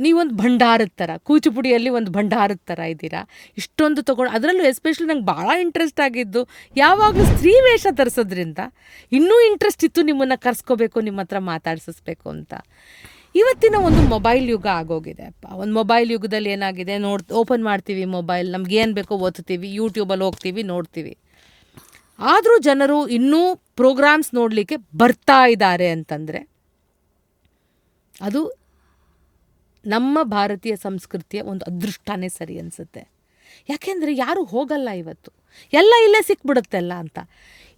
ನೀವೊಂದು ಭಂಡಾರದ ಥರ, ಕೂಚುಪುಡಿಯಲ್ಲಿ ಒಂದು ಭಂಡಾರದ ಥರ ಇದ್ದೀರಾ. ಇಷ್ಟೊಂದು ತೊಗೊಂಡು, ಅದರಲ್ಲೂ ಎಸ್ಪೆಷಲಿ ನಂಗೆ ಭಾಳ ಇಂಟ್ರೆಸ್ಟ್ ಆಗಿದ್ದು ಯಾವಾಗಲೂ ಸ್ತ್ರೀ ವೇಷ ಧರಿಸೋದ್ರಿಂದ ಇನ್ನೂ ಇಂಟ್ರೆಸ್ಟ್ ಇತ್ತು ನಿಮ್ಮನ್ನು ಕರ್ಸ್ಕೋಬೇಕು, ನಿಮ್ಮ ಹತ್ರ ಮಾತಾಡ್ಸಿಸ್ಬೇಕು ಅಂತ. ಇವತ್ತಿನ ಒಂದು ಮೊಬೈಲ್ ಯುಗ ಆಗೋಗಿದೆ ಅಪ್ಪ. ಒಂದು ಮೊಬೈಲ್ ಯುಗದಲ್ಲಿ ಏನಾಗಿದೆ, ಓಪನ್ ಮಾಡ್ತೀವಿ ಮೊಬೈಲ್, ನಮ್ಗೇನು ಬೇಕೋ ಓದ್ತೀವಿ, ಯೂಟ್ಯೂಬಲ್ಲಿ ಹೋಗ್ತೀವಿ, ನೋಡ್ತೀವಿ. ಆದರೂ ಜನರು ಇನ್ನೂ ಪ್ರೋಗ್ರಾಮ್ಸ್ ನೋಡಲಿಕ್ಕೆ ಬರ್ತಾ ಇದ್ದಾರೆ ಅಂತಂದರೆ ಅದು ನಮ್ಮ ಭಾರತೀಯ ಸಂಸ್ಕೃತಿಯ ಒಂದು ಅದೃಷ್ಟನೇ ಸರಿ ಅನಿಸುತ್ತೆ. ಯಾಕೆಂದರೆ ಯಾರೂ ಹೋಗಲ್ಲ ಇವತ್ತು, ಎಲ್ಲ ಇಲ್ಲೇ ಸಿಕ್ಬಿಡುತ್ತೆಲ್ಲ ಅಂತ.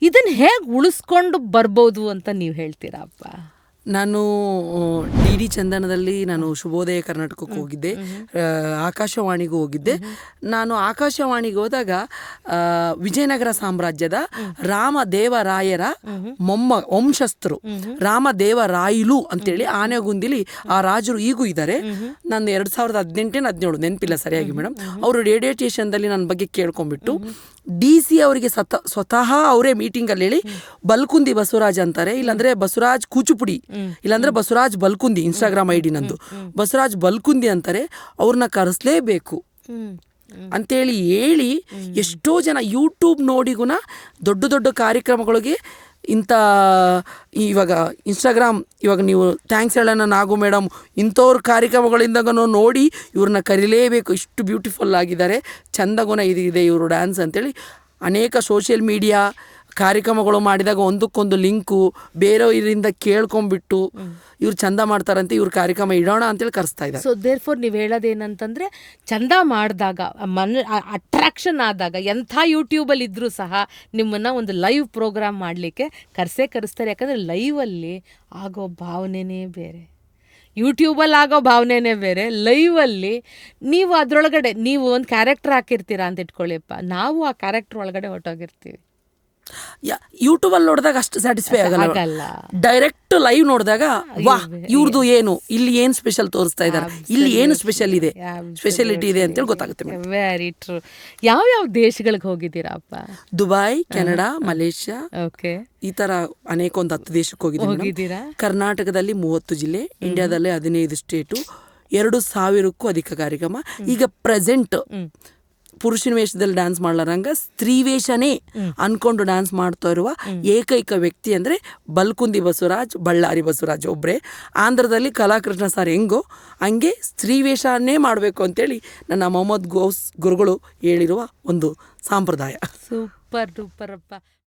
ಇದನ್ನು ಹೇಗೆ ಉಳಿಸ್ಕೊಂಡು ಬರ್ಬೋದು ಅಂತ ನೀವು ಹೇಳ್ತೀರಾ ಅಪ್ಪ? ನಾನು ಡಿ ಚಂದನದಲ್ಲಿ ನಾನು ಶುಭೋದಯ ಕರ್ನಾಟಕಕ್ಕೆ ಹೋಗಿದ್ದೆ, ಆಕಾಶವಾಣಿಗೂ ಹೋಗಿದ್ದೆ. ನಾನು ಆಕಾಶವಾಣಿಗೆ ಹೋದಾಗ ವಿಜಯನಗರ ಸಾಮ್ರಾಜ್ಯದ ರಾಮದೇವರಾಯರ ವಂಶಸ್ಥರು ರಾಮದೇವರಾಯಲು ಅಂತೇಳಿ ಆನೆಗುಂದಿಲಿ ಆ ರಾಜರು ಈಗೂ ಇದ್ದಾರೆ. ನಾನು 2018-17 ನೆನಪಿಲ್ಲ ಸರಿಯಾಗಿ ಮೇಡಮ್. ಅವರು ರೇಡಿಯೋ ಸ್ಟೇಷನ್ದಲ್ಲಿ ನನ್ನ ಬಗ್ಗೆ ಕೇಳ್ಕೊಂಡ್ಬಿಟ್ಟು DC ಅವರಿಗೆ ಸ್ವತಃ ಅವರೇ ಮೀಟಿಂಗಲ್ಲಿ ಹೇಳಿ ಬಲ್ಕುಂದಿ ಬಸವರಾಜ್ ಅಂತಾರೆ, ಇಲ್ಲಾಂದ್ರೆ ಬಸವರಾಜ್ ಕೂಚುಪುಡಿ, ಇಲ್ಲಾಂದ್ರೆ ಬಸವರಾಜ್ ಬಲ್ಕುಂದಿ, ಇನ್ಸ್ಟಾಗ್ರಾಮ್ ID ನಂದು ಬಸವರಾಜ್ ಬಲ್ಕುಂದಿ ಅಂತಾರೆ, ಅವ್ರನ್ನ ಕರೆಸಲೇಬೇಕು ಅಂತೇಳಿ ಹೇಳಿ ಎಷ್ಟೋ ಜನ ಯೂಟ್ಯೂಬ್ ನೋಡಿಗುನ ದೊಡ್ಡ ದೊಡ್ಡ ಕಾರ್ಯಕ್ರಮಗಳಿಗೆ ಇಂಥ ಇವಾಗ ಇನ್ಸ್ಟಾಗ್ರಾಮ್, ಇವಾಗ ನೀವು ಥ್ಯಾಂಕ್ಸ್ ಹೇಳೋಣ ನಾಗು ಮೇಡಮ್, ಇಂಥವ್ರ ಕಾರ್ಯಕ್ರಮಗಳಿಂದಾಗ ನೋಡಿ ಇವ್ರನ್ನ ಕರೀಲೇಬೇಕು, ಇಷ್ಟು ಬ್ಯೂಟಿಫುಲ್ ಆಗಿದ್ದಾರೆ, ಚಂದಗುಣ ಇದೆ ಇವರು ಡ್ಯಾನ್ಸ್ ಅಂತೇಳಿ ಅನೇಕ ಸೋಷಿಯಲ್ ಮೀಡಿಯಾ ಕಾರ್ಯಕ್ರಮಗಳು ಮಾಡಿದಾಗ ಒಂದಕ್ಕೊಂದು ಲಿಂಕು ಬೇರೆಯವರಿಂದ ಕೇಳ್ಕೊಂಡ್ಬಿಟ್ಟು ಇವ್ರು ಚಂದ ಮಾಡ್ತಾರಂತೆ, ಇವ್ರ ಕಾರ್ಯಕ್ರಮ ಇಡೋಣ ಅಂತೇಳಿ ಕರೆಸ್ತಾ ಇದ್ದಾರೆ. ಸೊ ದೇರ್ಫೋರ್ ನೀವು ಹೇಳೋದೇನಂತಂದರೆ, ಚಂದ ಮಾಡಿದಾಗ ಅಟ್ರಾಕ್ಷನ್ ಆದಾಗ ಎಂಥ ಯೂಟ್ಯೂಬಲ್ಲಿ ಇದ್ದರೂ ಸಹ ನಿಮ್ಮನ್ನು ಒಂದು ಲೈವ್ ಪ್ರೋಗ್ರಾಮ್ ಮಾಡಲಿಕ್ಕೆ ಕರೆಸ್ತಾರೆ. ಯಾಕಂದರೆ ಲೈವಲ್ಲಿ ಆಗೋ ಭಾವನೆನೇ ಬೇರೆ, ಯೂಟ್ಯೂಬಲ್ಲಿ ಆಗೋ ಭಾವನೆನೇ ಬೇರೆ. ಲೈವಲ್ಲಿ ನೀವು ಅದರೊಳಗಡೆ ನೀವು ಒಂದು ಕ್ಯಾರೆಕ್ಟರ್ ಹಾಕಿರ್ತೀರಾ ಅಂತ ಇಟ್ಕೊಳ್ಳಿಯಪ್ಪ, ನಾವು ಆ ಕ್ಯಾರೆಕ್ಟರ್ ಒಳಗಡೆ ಹೊರಟೋಗಿರ್ತೀವಿ. ಯೂಟ್ಯೂಬಲ್ಲಿ ನೋಡಿದಾಗ ಅಷ್ಟು ಸ್ಯಾಟಿಸ್ಫೈ ಆಗಲ್ಲ. ಡೈರೆಕ್ಟ್ ಲೈವ್ ನೋಡಿದಾಗ ವಾಹ್ ಇವ್ರದ್ದು ಏನು, ಇಲ್ಲಿ ಏನು ಸ್ಪೆಷಲ್ ತೋರಿಸ್ತಾ ಇದ್ದಾರೆ, ಇಲ್ಲಿ ಏನು ಸ್ಪೆಷಾಲಿಟಿ ಇದೆ ಅಂತೇಳಿ ಗೊತ್ತಾಗುತ್ತೆ. Very true. ಯಾವ್ಯಾವ ದೇಶಗಳಿಗೆ ಹೋಗಿದ್ದೀರಾ ಅಪ್ಪ? ದುಬೈ, ಕೆನಡಾ, ಮಲೇಷ್ಯಾ, ಓಕೆ, ಈ ತರ ಅನೇಕ ಒಂದು 10 ದೇಶಕ್ಕೆ ಹೋಗಿದ್ದೀರಾ. ಕರ್ನಾಟಕದಲ್ಲಿ 30 ಜಿಲ್ಲೆ, ಇಂಡಿಯಾದಲ್ಲಿ 15 ಸ್ಟೇಟು, 2000ಕ್ಕೂ ಅಧಿಕ ಕಾರ್ಯಕ್ರಮ. ಈಗ ಪ್ರೆಸೆಂಟ್ ಪುರುಷನ ವೇಷದಲ್ಲಿ ಡ್ಯಾನ್ಸ್ ಮಾಡ್ಲಾರಂಗ ಸ್ತ್ರೀ ವೇಷನೇ ಅನ್ಕೊಂಡು ಡ್ಯಾನ್ಸ್ ಮಾಡ್ತಾ ಇರುವ ಏಕೈಕ ವ್ಯಕ್ತಿ ಅಂದರೆ ಬಲ್ಕುಂದಿ ಬಸವರಾಜ್, ಬಳ್ಳಾರಿ ಬಸವರಾಜ್ ಒಬ್ಬರೇ. ಆಂಧ್ರದಲ್ಲಿ ಕಲಾಕೃಷ್ಣ ಸರ್ ಹೆಂಗೋ ಹಂಗೆ ಸ್ತ್ರೀ ವೇಷನೇ ಮಾಡಬೇಕು ಅಂತೇಳಿ ನನ್ನ ಮೊಹಮ್ಮದ್ ಗೌಸ್ ಗುರುಗಳು ಹೇಳಿರುವ ಒಂದು ಸಂಪ್ರದಾಯ. ಸೂಪರ್ ಡೂಪರ್ ಅಪ್ಪ.